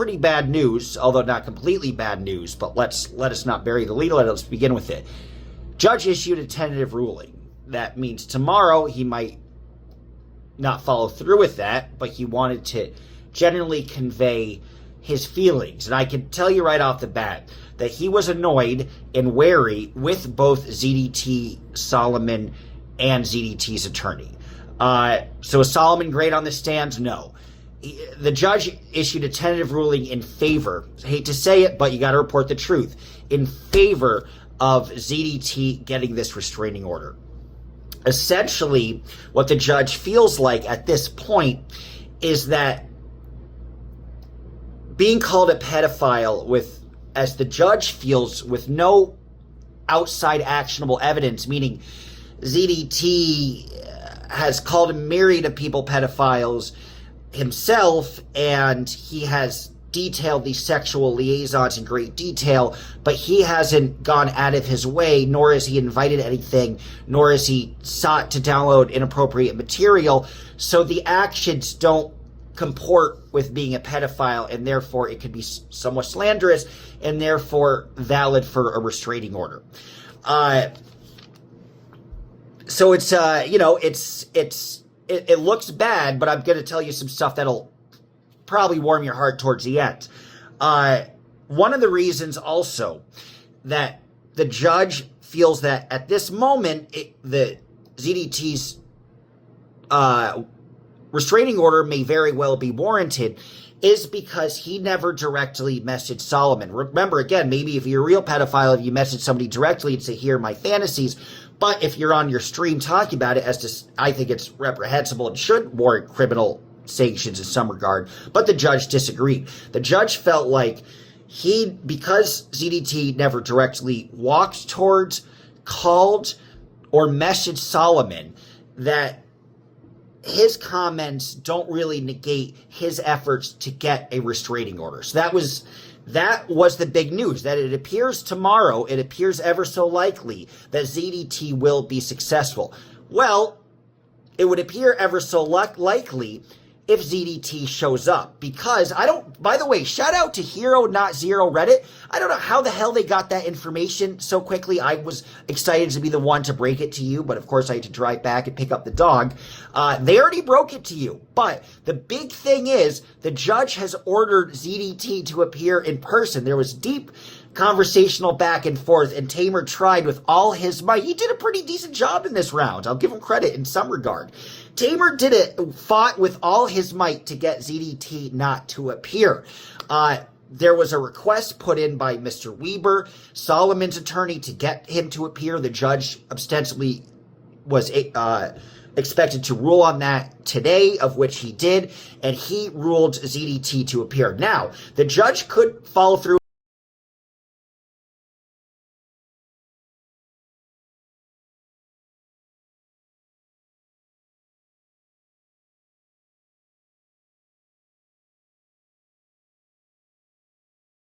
pretty bad news, although not completely bad news, but let us not bury the lead. Let's begin with it. Judge issued a tentative ruling. That means tomorrow he might not follow through with that, but he wanted to generally convey his feelings. And I can tell you right off the bat that he was annoyed and wary with both ZDT, Solomon, and ZDT's attorney. So is Solomon great on the stand? No. The judge issued a tentative ruling in favor, I hate to say it, but you got to report the truth, in favor of ZDT getting this restraining order. Essentially, what the judge feels like at this point is that being called a pedophile with, as the judge feels, with no outside actionable evidence, meaning ZDT has called a myriad of people pedophiles himself, and he has detailed these sexual liaisons in great detail, but he hasn't gone out of his way, nor has he invited anything, nor has he sought to download inappropriate material, so the actions don't comport with being a pedophile, and therefore it could be somewhat slanderous, and therefore valid for a restraining order. So it's, it looks bad, but I'm going to tell you some stuff that'll probably warm your heart towards the end. One of the reasons also that the judge feels that at this moment, the ZDT's restraining order may very well be warranted is because he never directly messaged Solomon. Remember, again, maybe if you're a real pedophile, if you message somebody directly and say, here are my fantasies, but if you're on your stream talking about it, I think it's reprehensible and should warrant criminal sanctions in some regard, but the judge disagreed. The judge felt like because ZDT never directly walked towards, called, or messaged Solomon, that his comments don't really negate his efforts to get a restraining order. So that was the big news, that it appears tomorrow, it appears ever so likely that ZDT will be successful. Well, it would appear ever so likely if ZDT shows up, because by the way, shout out to Hero Not Zero Reddit. I don't know how the hell they got that information so quickly. I was excited to be the one to break it to you, but of course I had to drive back and pick up the dog. They already broke it to you, but the big thing is the judge has ordered ZDT to appear in person. There was deep conversational back and forth, and Tamer tried with all his might. He did a pretty decent job in this round. I'll give him credit in some regard. Tamer fought with all his might to get ZDT not to appear. There was a request put in by Mr. Weber, Solomon's attorney, to get him to appear. The judge ostensibly was expected to rule on that today, of which he did, and he ruled ZDT to appear. Now, the judge could follow through